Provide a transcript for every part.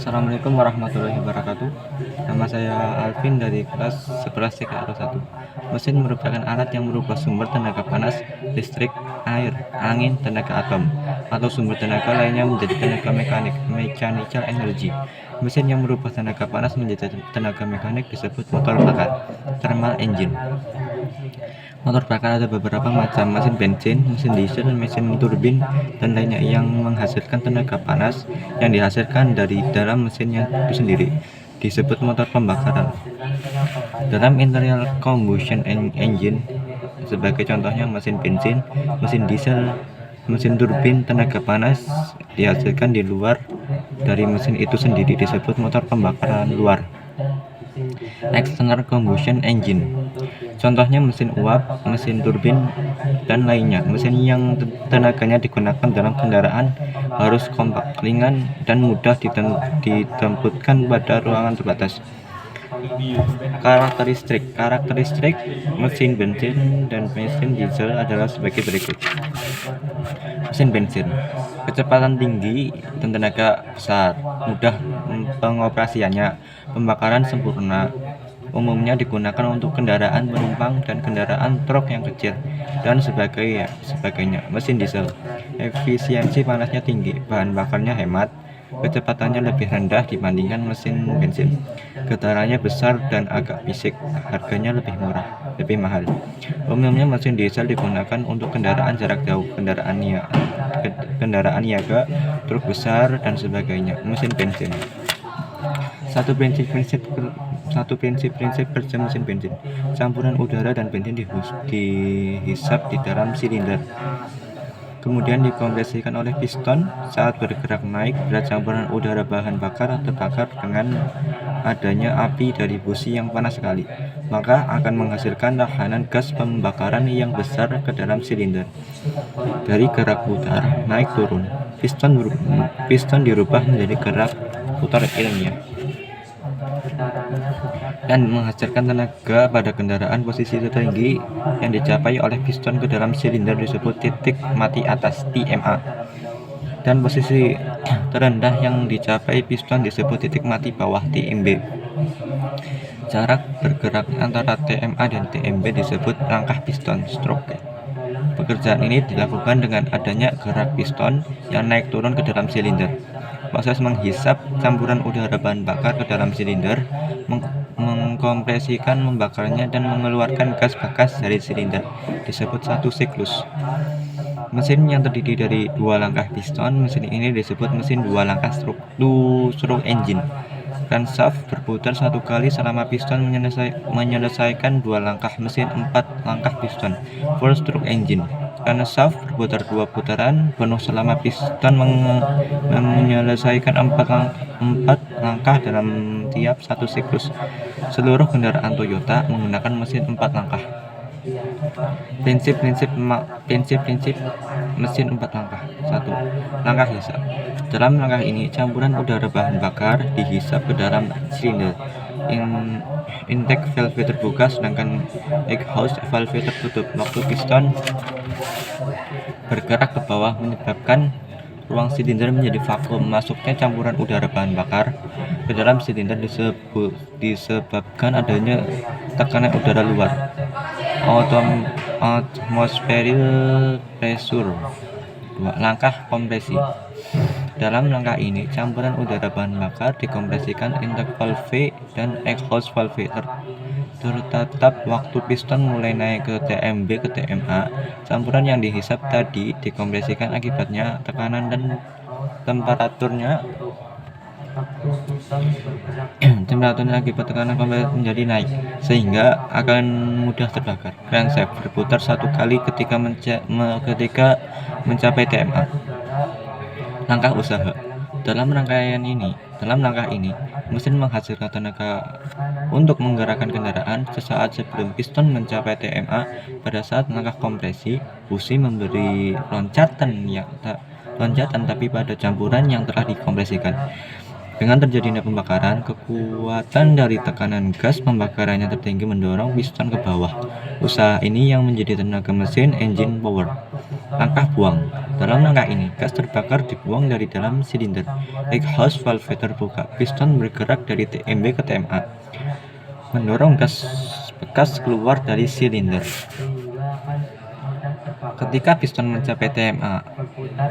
Assalamualaikum warahmatullahi wabarakatuh. Nama saya Alvin dari kelas 11 TKR 1. Mesin merupakan alat yang merubah sumber tenaga panas, listrik, air, angin, tenaga atom, atau sumber tenaga lainnya menjadi tenaga mekanik, mechanical energy. Mesin yang merubah tenaga panas menjadi tenaga mekanik disebut motor bakar, thermal engine. Motor bakar ada beberapa macam: mesin bensin, mesin diesel, mesin turbin, dan lainnya yang menghasilkan tenaga panas yang dihasilkan dari dalam mesinnya itu sendiri disebut motor pembakaran. Dalam internal combustion engine, sebagai contohnya mesin bensin, mesin diesel, mesin turbin, tenaga panas dihasilkan di luar dari mesin itu sendiri disebut motor pembakaran luar. External combustion engine, contohnya mesin uap, mesin turbin, dan lainnya. Mesin yang tenaganya digunakan dalam kendaraan harus kompak, ringan, dan mudah ditempatkan pada ruangan terbatas. Karakteristik mesin bensin dan mesin diesel adalah sebagai berikut. Mesin bensin, kecepatan tinggi dan tenaga besar, mudah pengoperasiannya, pembakaran sempurna, umumnya digunakan untuk kendaraan penumpang dan kendaraan truk yang kecil, dan sebagainya. Mesin diesel, efisiensi panasnya tinggi, bahan bakarnya hemat, kecepatannya lebih rendah dibandingkan mesin bensin, getarannya besar dan agak bising, harganya lebih mahal. Umumnya mesin diesel digunakan untuk kendaraan jarak jauh, kendaraan niaga, truk besar, dan sebagainya. Mesin bensin, satu prinsip kerja mesin bensin: campuran udara dan bensin dihisap di dalam silinder, kemudian dikompresikan oleh piston. Saat bergerak naik, berat campuran udara bahan bakar terbakar dengan adanya api dari busi yang panas sekali, maka akan menghasilkan tekanan gas pembakaran yang besar ke dalam silinder. Dari gerak putar naik turun, piston dirubah menjadi gerak putar ilmiah dan menghasilkan tenaga pada kendaraan. Posisi tertinggi yang dicapai oleh piston ke dalam silinder disebut titik mati atas (TMA), dan posisi terendah yang dicapai piston disebut titik mati bawah (TMB). Jarak bergerak antara TMA dan TMB disebut langkah piston stroke. Pekerjaan ini dilakukan dengan adanya gerak piston yang naik turun ke dalam silinder. Proses menghisap campuran udara bahan bakar ke dalam silinder, mengkompresikan, membakarnya, dan mengeluarkan gas bekas dari silinder disebut satu siklus. Mesin yang terdiri dari dua langkah piston, mesin ini disebut mesin dua langkah stroke engine. Crankshaft berputar satu kali selama piston menyelesaikan dua langkah. Mesin empat langkah piston, four stroke engine. Crankshaft berputar dua putaran penuh selama piston menyelesaikan empat langkah dalam tiap satu siklus. Seluruh kendaraan Toyota menggunakan mesin empat langkah. Prinsip-prinsip mesin empat langkah. 1. Langkah hisap. Dalam langkah ini, campuran udara bahan bakar dihisap ke dalam silinder. Intake valve terbuka sedangkan exhaust valve tertutup. Waktu piston bergerak ke bawah menyebabkan ruang silinder menjadi vakum. Masuknya campuran udara bahan bakar ke dalam silinder disebabkan adanya tekanan udara luar, atmospheric pressure. 2. Langkah kompresi. Dalam langkah ini, campuran udara bahan bakar dikompresikan intake valve dan exhaust valve tertatap. Waktu piston mulai naik ke TMB ke TMA, campuran yang dihisap tadi dikompresikan, akibatnya tekanan dan temperaturnya akibat tekanan kompresi menjadi naik sehingga akan mudah terbakar. Crankshaft berputar satu kali ketika mencapai TMA. Langkah usaha. Dalam langkah ini, mesin menghasilkan tenaga untuk menggerakkan kendaraan. Sesaat sebelum piston mencapai TMA, pada saat langkah kompresi, busi memberi loncatan tapi pada campuran yang telah dikompresikan. Dengan terjadinya pembakaran, kekuatan dari tekanan gas pembakaran yang tertinggi mendorong piston ke bawah. Usaha ini yang menjadi tenaga mesin engine power. Langkah buang. Dalam langkah ini, gas terbakar dibuang dari dalam silinder. Exhaust valve terbuka. Piston bergerak dari TMB ke TMA, mendorong gas bekas keluar dari silinder. Ketika piston mencapai TMA,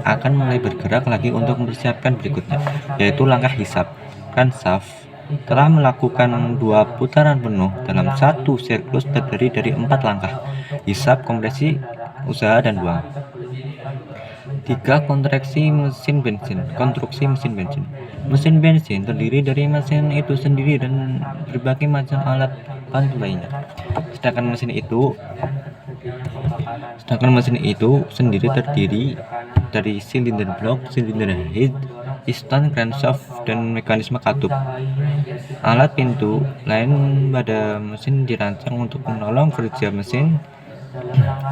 akan mulai bergerak lagi untuk mempersiapkan berikutnya, yaitu langkah hisap. Crankshaft telah melakukan 2 putaran penuh dalam satu siklus terdiri dari 4 langkah: hisap, kompresi, usaha, dan buang. 3. Konstruksi mesin bensin. Mesin bensin terdiri dari mesin itu sendiri dan berbagai macam alat bantu lainnya. Sedangkan mesin itu sendiri terdiri dari silinder blok, silinder head, piston, crankshaft, dan mekanisme katup. Alat pintu lain pada mesin dirancang untuk menolong kerja mesin,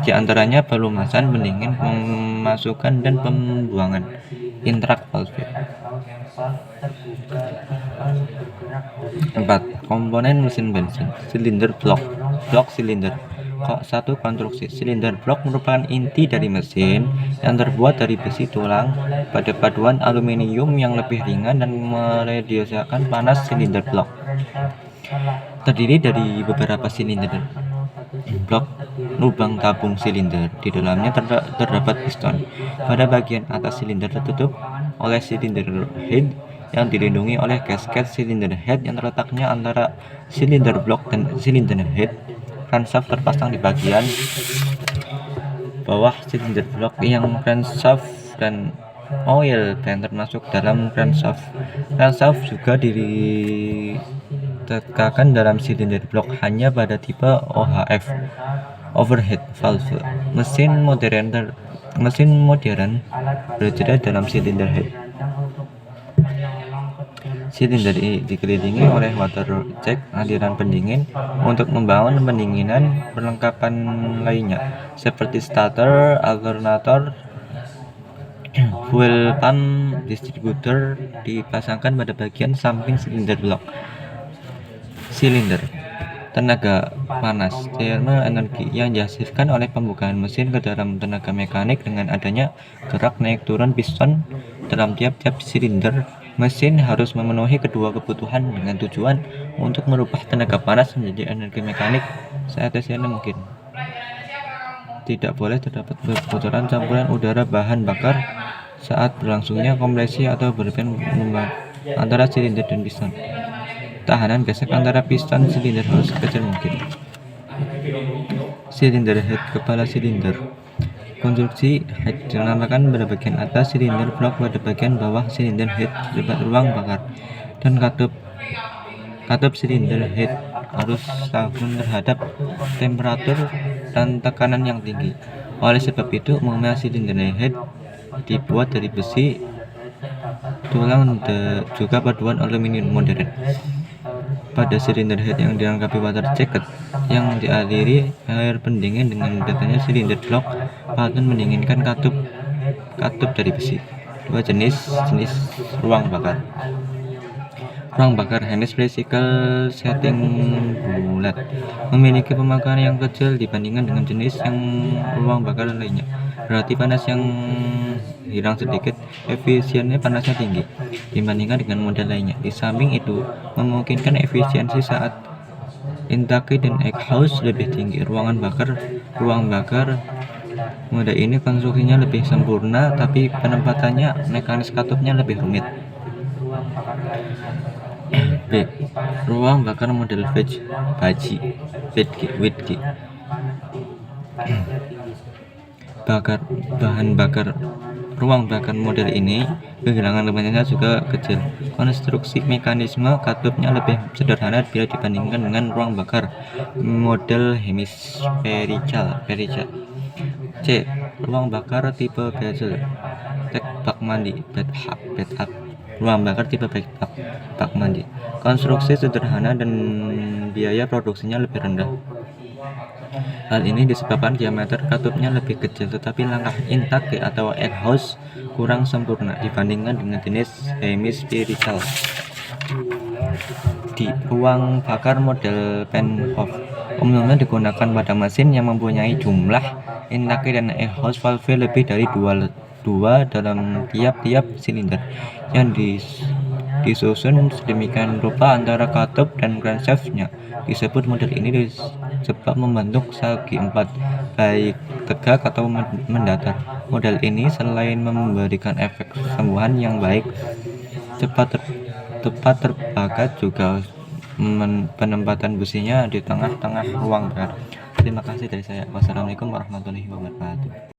di antaranya pelumasan, pendingin, pemasukan, dan pembuangan. Intrak valve. 4. Komponen mesin bensin. Silinder blok. Silinder. 1. Konstruksi. Silinder blok merupakan inti dari mesin yang terbuat dari besi tulang pada paduan aluminium yang lebih ringan dan meradiasikan panas. Silinder blok terdiri dari beberapa silinder blok lubang tabung silinder. Di dalamnya terdapat piston. Pada bagian atas silinder tertutup oleh silinder head yang dilindungi oleh gasket silinder head yang terletaknya antara silinder blok dan silinder head. Crankshaft terpasang di bagian bawah silinder blok yang crankshaft dan oil pan termasuk dalam crankshaft. Crankshaft juga diletakkan dalam silinder blok hanya pada tipe OHV, overhead valve. Mesin modern berada dalam silinder head. Silinder ini dikelilingi oleh water jet, aliran pendingin, untuk membangun pendinginan perlengkapan lainnya seperti starter, alternator, fuel pump, distributor dipasangkan pada bagian samping silinder blok. Silinder tenaga panas, thermal energi, yang dihasilkan oleh pembukaan mesin ke dalam tenaga mekanik dengan adanya gerak naik turun piston dalam tiap-tiap silinder. Mesin harus memenuhi kedua kebutuhan dengan tujuan untuk merubah tenaga panas menjadi energi mekanik seefisien mungkin. Tidak boleh terdapat perputaran campuran udara bahan bakar saat berlangsungnya kompresi atau berpen antara silinder dan piston. Tahanan gesek antara piston silinder harus sekecil mungkin. Silinder head, kepala silinder. Konstruksi head dinamakan pada bagian atas silinder blok, pada bagian bawah silinder head terdapat ruang bakar, dan katup silinder head harus stabil terhadap temperatur dan tekanan yang tinggi. Oleh sebab itu, umumnya silinder head dibuat dari besi tulang juga paduan aluminium modern. Pada silinder head yang dilengkapi water jacket yang dialiri air pendingin dengan datanya silinder blok patut mendinginkan katup dari besi. 2 jenis ruang bakar. Ruang bakar Heinz Physical Setting bulat memiliki pemakaian yang kecil dibandingkan dengan jenis yang ruang bakar lainnya. Berarti panas yang hilang sedikit, efisiennya panasnya tinggi dibandingkan dengan model lainnya. Di samping itu, memungkinkan efisiensi saat intake dan exhaust lebih tinggi. Ruang bakar mode ini konstruksinya lebih sempurna, tapi penempatannya mekanis katupnya lebih rumit. B. Ruang bakar model Wiedke. Bahan bakar ruang bakar model ini kehilangan lemaknya juga kecil. Konstruksi mekanisme katupnya lebih sederhana bila dibandingkan dengan ruang bakar model hemispherical. C. Ruang bakar tipe bezel. Bak mandi bak up. Ruang bakar tipe bak mandi. Konstruksi sederhana dan biaya produksinya lebih rendah. Hal ini disebabkan diameter katupnya lebih kecil, tetapi langkah intake atau exhaust kurang sempurna dibandingkan dengan jenis semi-spiritual. Di ruang bakar model Panhof umumnya digunakan pada mesin yang mempunyai jumlah intake dan exhaust valve lebih dari dua dalam tiap-tiap silinder yang disusun sedemikian rupa antara katup dan crankshaft-nya. Disebut model ini sebab membentuk segi 4, baik tegak atau mendatar. Model ini selain memberikan efek kesembuhan yang baik, tepat terbakar, juga penempatan businya di tengah-tengah ruang bakar. Terima kasih dari saya. Wassalamualaikum warahmatullahi wabarakatuh.